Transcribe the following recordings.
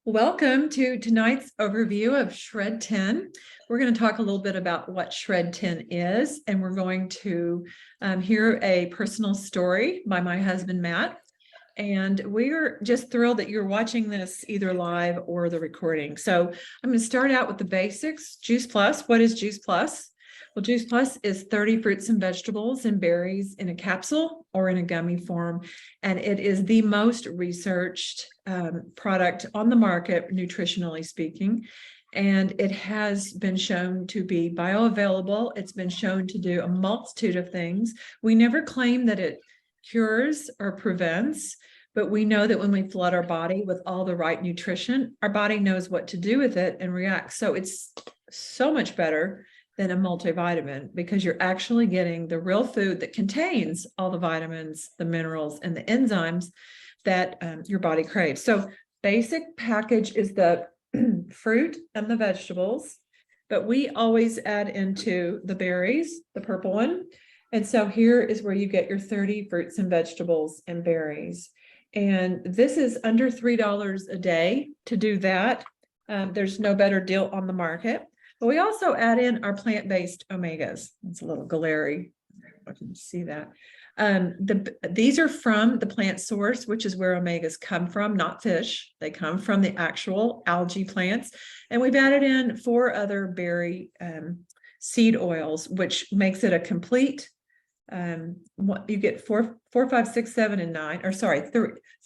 Welcome to tonight's overview of Shred10. We're going to talk a little bit about what Shred10 is, and we're going to hear a personal story by my husband, Matt. And we're just thrilled that you're watching this either live or the recording. So I'm going to start out with the basics. Juice Plus. What is Juice Plus? Well, Juice Plus is 30 fruits and vegetables and berries in a capsule or in a gummy form. And it is the most researched product on the market, nutritionally speaking. And it has been shown to be bioavailable. It's been shown to do a multitude of things. We never claim that it cures or prevents, but we know that when we flood our body with all the right nutrition, our body knows what to do with it and reacts. So it's so much better than a multivitamin because you're actually getting the real food that contains all the vitamins, the minerals, and the enzymes that your body craves. So basic package is the fruit and the vegetables, but we always add into the berries, the purple one. And so here is where you get your 30 fruits and vegetables and berries. And this is under $3 a day to do that. There's no better deal on the market. But we also add in our plant-based omegas. It's a little glary. I can see that. These are from the plant source, which is where omegas come from, not fish. They come from the actual algae plants. And we've added in 4 other berry seed oils, which makes it a complete. You get 4, 5, 6, 7, and 9, or sorry,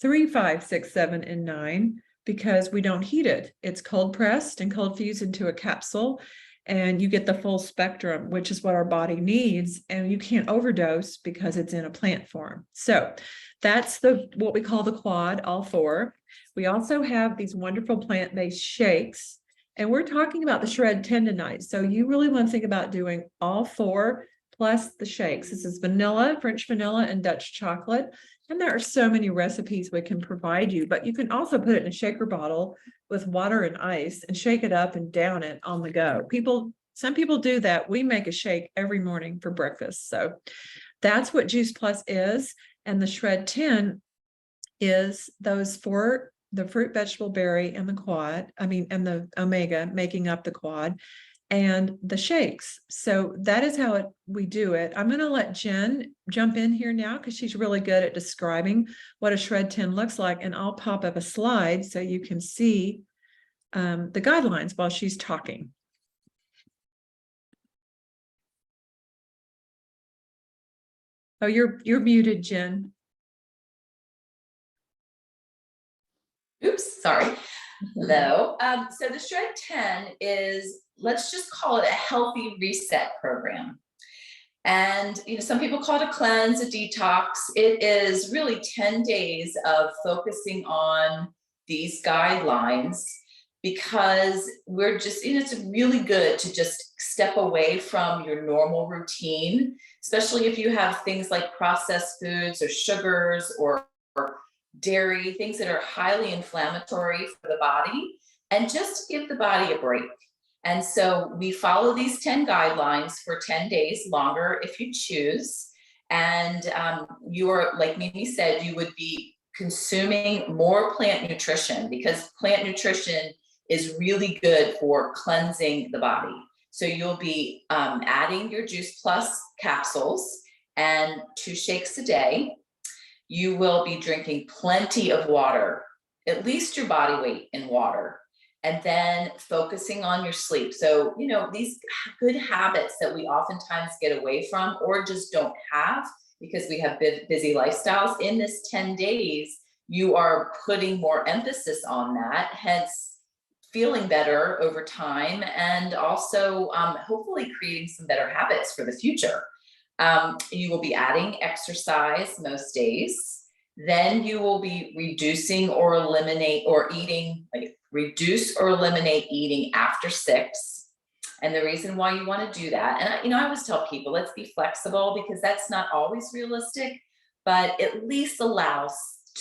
3, 5, 6, 7, and 9. Because we don't heat it. It's cold pressed and cold fused into a capsule, and you get the full spectrum, which is what our body needs, and you can't overdose because it's in a plant form. So that's what we call the quad, all 4. We also have these wonderful plant-based shakes, and we're talking about the Shred10 tonight. So you really want to think about doing all 4 plus the shakes. This is vanilla, French vanilla, and Dutch chocolate. And there are so many recipes we can provide you, but you can also put it in a shaker bottle with water and ice and shake it up and down it on the go. Some people do that. We make a shake every morning for breakfast. So that's what Juice Plus is. And the Shred10 is those 4, the fruit, vegetable, berry, and and the omega making up the quad, and the shakes. So that is how we do it. I'm going to let Jen jump in here now because she's really good at describing what a Shred10 looks like. And I'll pop up a slide so you can see the guidelines while she's talking. Oh, you're muted, Jen. Oops, sorry. Hello. So the Shred10 is, let's just call it a healthy reset program. And some people call it a cleanse, a detox. It is really 10 days of focusing on these guidelines because we're just, it's really good to just step away from your normal routine, especially if you have things like processed foods or sugars or dairy, things that are highly inflammatory for the body, and just give the body a break. And so we follow these 10 guidelines for 10 days longer if you choose. And you're, like Mimi said, you would be consuming more plant nutrition because plant nutrition is really good for cleansing the body. So you'll be adding your Juice Plus capsules and 2 shakes a day. You will be drinking plenty of water, at least your body weight in water, and then focusing on your sleep. So, these good habits that we oftentimes get away from or just don't have because we have busy lifestyles, in this 10 days, you are putting more emphasis on that, hence feeling better over time and also hopefully creating some better habits for the future. You will be adding exercise most days. Then you will be reducing or eliminate or eating, reduce or eliminate eating after 6. And the reason why you want to do that, and I always tell people, let's be flexible because that's not always realistic, but at least allow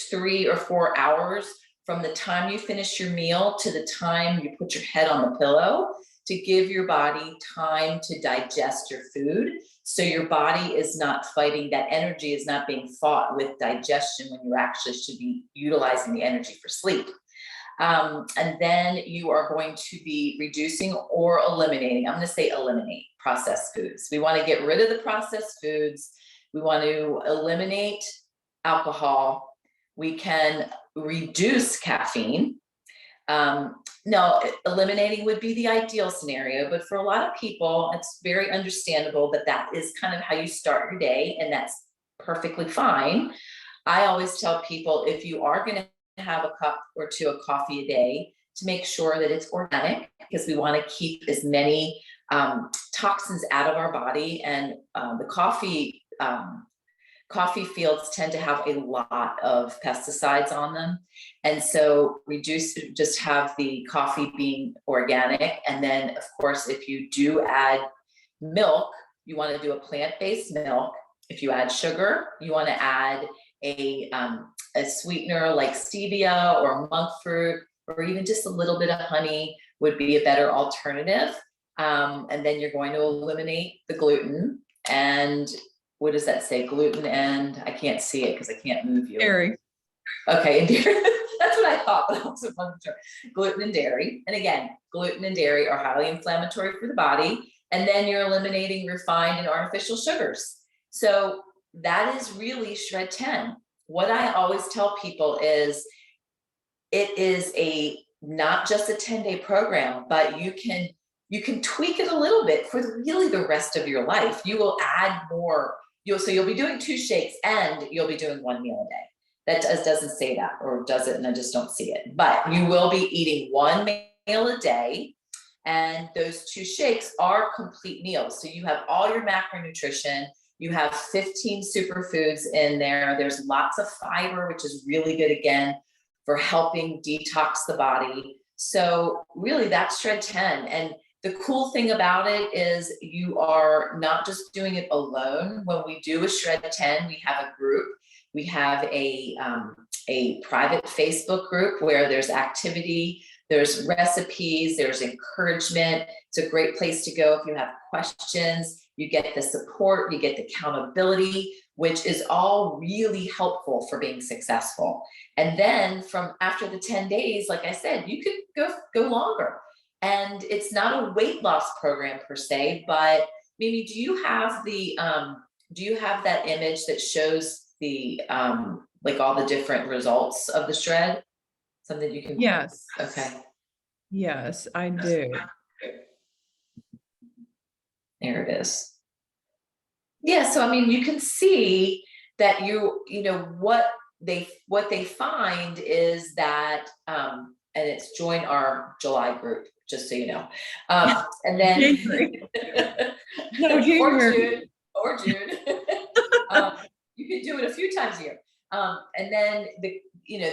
3 or 4 hours from the time you finish your meal to the time you put your head on the pillow to give your body time to digest your food. So your body is not fighting, that energy is not being fought with digestion when you actually should be utilizing the energy for sleep. And then you are going to be reducing or eliminating. I'm going to say eliminate processed foods. We want to get rid of the processed foods. We want to eliminate alcohol. We can reduce caffeine. No, eliminating would be the ideal scenario, but for a lot of people, it's very understandable that that is kind of how you start your day, and that's perfectly fine. I always tell people, if you are going to have a cup or two of coffee a day, to make sure that it's organic, because we want to keep as many toxins out of our body. And the coffee fields tend to have a lot of pesticides on them. And so just have the coffee being organic. And then of course, if you do add milk, you want to do a plant-based milk. If you add sugar, you want to add a sweetener like stevia or monk fruit, or even just a little bit of honey would be a better alternative. And then you're going to eliminate the gluten. And what does that say? Gluten and I can't see it because I can't move you. Dairy. Okay, and dairy. That's what I thought, but I also wasn't sure. Gluten and dairy. And again, gluten and dairy are highly inflammatory for the body. And then you're eliminating refined and artificial sugars. So that is really Shred 10. What I always tell people is it is not just a 10-day program, but you can tweak it a little bit for really the rest of your life. You will add more. So you'll be doing 2 shakes and you'll be doing 1 meal a day. That doesn't say that, or does it? And I just don't see it. But you will be eating 1 meal a day, and those 2 shakes are complete meals. So you have all your macronutrition. You have 15 superfoods in there. There's lots of fiber, which is really good, again, for helping detox the body. So really that's Shred 10. And the cool thing about it is you are not just doing it alone. When we do a Shred 10, we have a group. We have a private Facebook group where there's activity, there's recipes, there's encouragement. It's a great place to go if you have questions. You get the support, you get the accountability, which is all really helpful for being successful. And then from after the 10 days, like I said, you could go longer. And it's not a weight loss program per se, but Mimi, do you have that image that shows the like all the different results of the shred? Something you can. Yes. Okay. Yes, I do. There it is. Yeah, so I mean, you can see that what they find is that, and it's join our July group, just so you know. And then No, January. or June. You can do it a few times a year. And then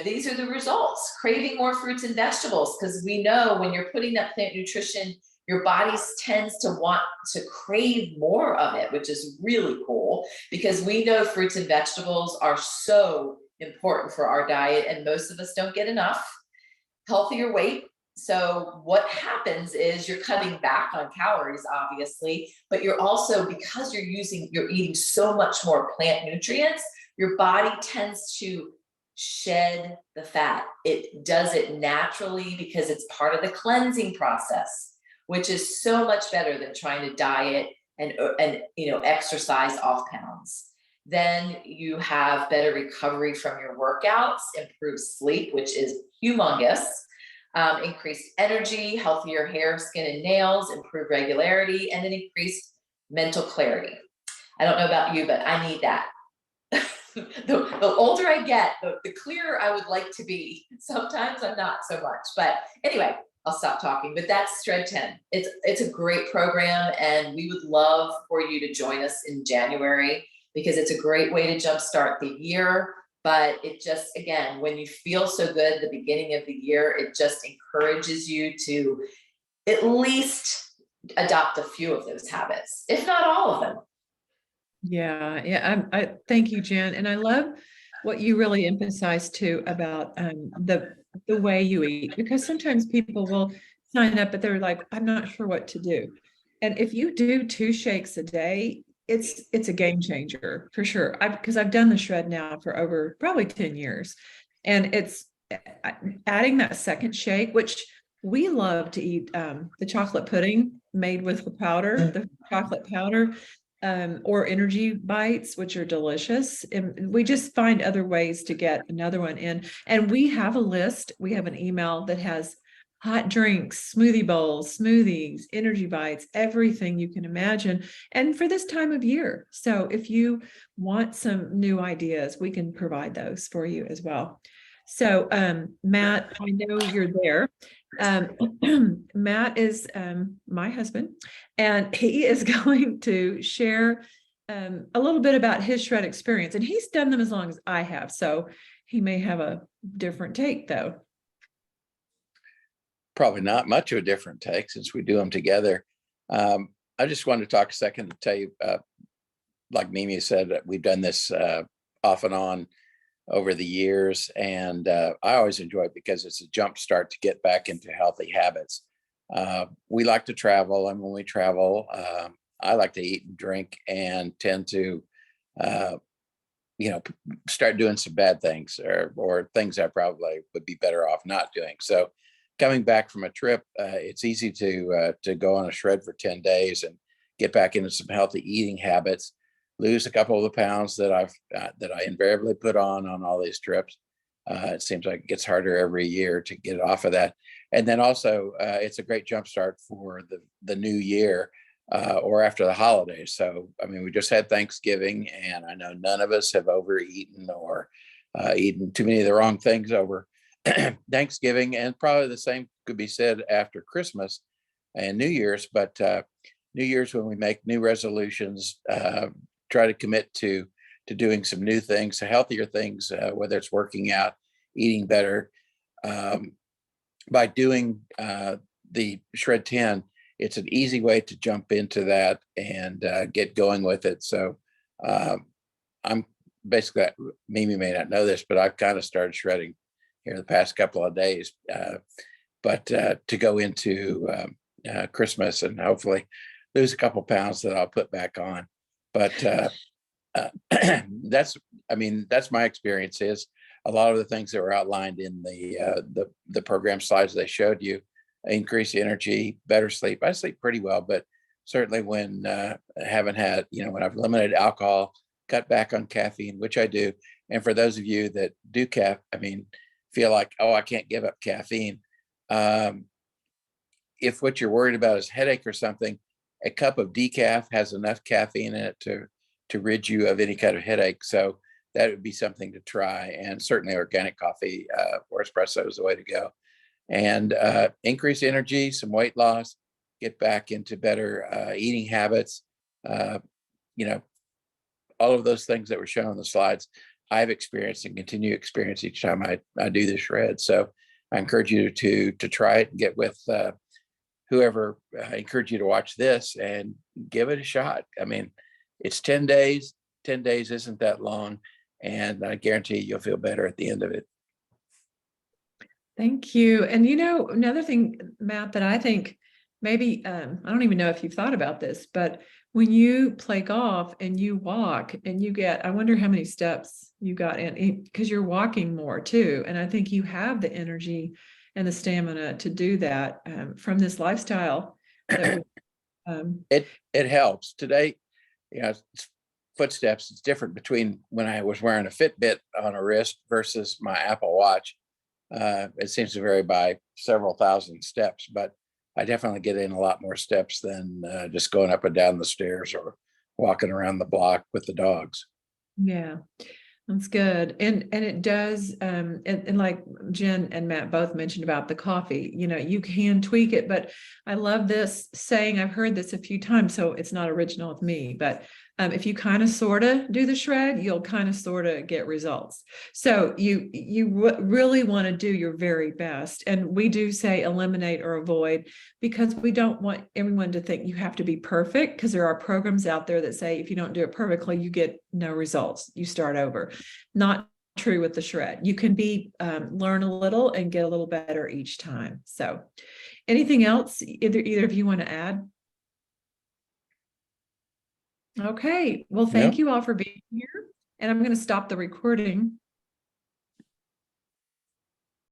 these are the results. Craving more fruits and vegetables, because we know when you're putting that plant nutrition, your body tends to want to crave more of it, which is really cool, because we know fruits and vegetables are so important for our diet, and most of us don't get enough. Healthier weight. So what happens is you're cutting back on calories, obviously, but you're also, because you're eating so much more plant nutrients, your body tends to shed the fat. It does it naturally because it's part of the cleansing process, which is so much better than trying to diet and exercise off pounds. Then you have better recovery from your workouts, improved sleep, which is humongous, increased energy, healthier hair, skin, and nails, improved regularity, and then increased mental clarity. I don't know about you, but I need that. The older I get, the clearer I would like to be. Sometimes I'm not so much, but anyway, I'll stop talking. But that's Shred 10. It's a great program, and we would love for you to join us in January, because it's a great way to jumpstart the year. But it just, again, when you feel so good at the beginning of the year, it just encourages you to at least adopt a few of those habits, if not all of them. Yeah. I thank you, Jen. And I love what you really emphasize too about the way you eat, because sometimes people will sign up, but they're like, I'm not sure what to do. And if you do 2 shakes a day, it's a game changer for sure. Because I've done the shred now for over probably 10 years, and adding that second shake, which we love to eat, the chocolate pudding made with the powder, the chocolate powder, or energy bites, which are delicious. And we just find other ways to get another one in. And we have a list. We have an email that has hot drinks, smoothie bowls, smoothies, energy bites, everything you can imagine. And for this time of year. So if you want some new ideas, we can provide those for you as well. So Matt, I know you're there. Matt is my husband, and he is going to share a little bit about his shred experience. And he's done them as long as I have. So he may have a different take though. Probably not much of a different take since we do them together. I just wanted to talk a second to tell you, like Mimi said, we've done this off and on over the years, and I always enjoy it because it's a jump start to get back into healthy habits. We like to travel, and when we travel, I like to eat and drink and tend to, start doing some bad things or things I probably would be better off not doing. So coming back from a trip, it's easy to go on a shred for 10 days and get back into some healthy eating habits, lose a couple of the pounds that I invariably put on all these trips. It seems like it gets harder every year to get off of that. And then also, it's a great jumpstart for the new year or after the holidays. So, I mean, we just had Thanksgiving, and I know none of us have overeaten or eaten too many of the wrong things over Thanksgiving, and probably the same could be said after Christmas and New Year's. But New Year's, when we make new resolutions, try to commit to doing some new things, healthier things, whether it's working out, eating better. By doing the Shred 10, it's an easy way to jump into that and get going with it. So I'm basically, Mimi may not know this, but I've kind of started shredding here the past couple of days, but to go into Christmas and hopefully lose a couple pounds that I'll put back on. But that's my experience. Is a lot of the things that were outlined in the program slides they showed you: increase energy, better sleep. I sleep pretty well, but certainly when I haven't had, when I've eliminated alcohol, cut back on caffeine, which I do. And for those of you that do feel like, oh, I can't give up caffeine. If what you're worried about is headache or something, a cup of decaf has enough caffeine in it to rid you of any kind of headache. So that would be something to try. And certainly organic coffee or espresso is the way to go. And increase energy, some weight loss, get back into better eating habits. All of those things that were shown on the slides, I've experienced and continue to experience each time I do the shred. So I encourage you to try it and get with whoever. I encourage you to watch this and give it a shot. I mean, it's 10 days. 10 days isn't that long, and I guarantee you'll feel better at the end of it. Thank you. And another thing, Matt, that I think maybe, I don't even know if you've thought about this, but when you play golf and you walk and I wonder how many steps you got in, because you're walking more too. And I think you have the energy and the stamina to do that from this lifestyle. That it helps today. Footsteps, it's different between when I was wearing a Fitbit on a wrist versus my Apple Watch. It seems to vary by several thousand steps, but I definitely get in a lot more steps than just going up and down the stairs or walking around the block with the dogs. Yeah, that's good. And it does, and like Jen and Matt both mentioned about the coffee, you can tweak it, but I love this saying. I've heard this a few times, so it's not original with me, but if you kind of sort of do the shred, you'll kind of sort of get results. So you really want to do your very best. And we do say eliminate or avoid, because we don't want everyone to think you have to be perfect, because there are programs out there that say if you don't do it perfectly, you get no results. You start over. Not true with the shred. You can learn a little and get a little better each time. So anything else either of you want to add? Okay, well, thank you all for being here, and I'm going to stop the recording.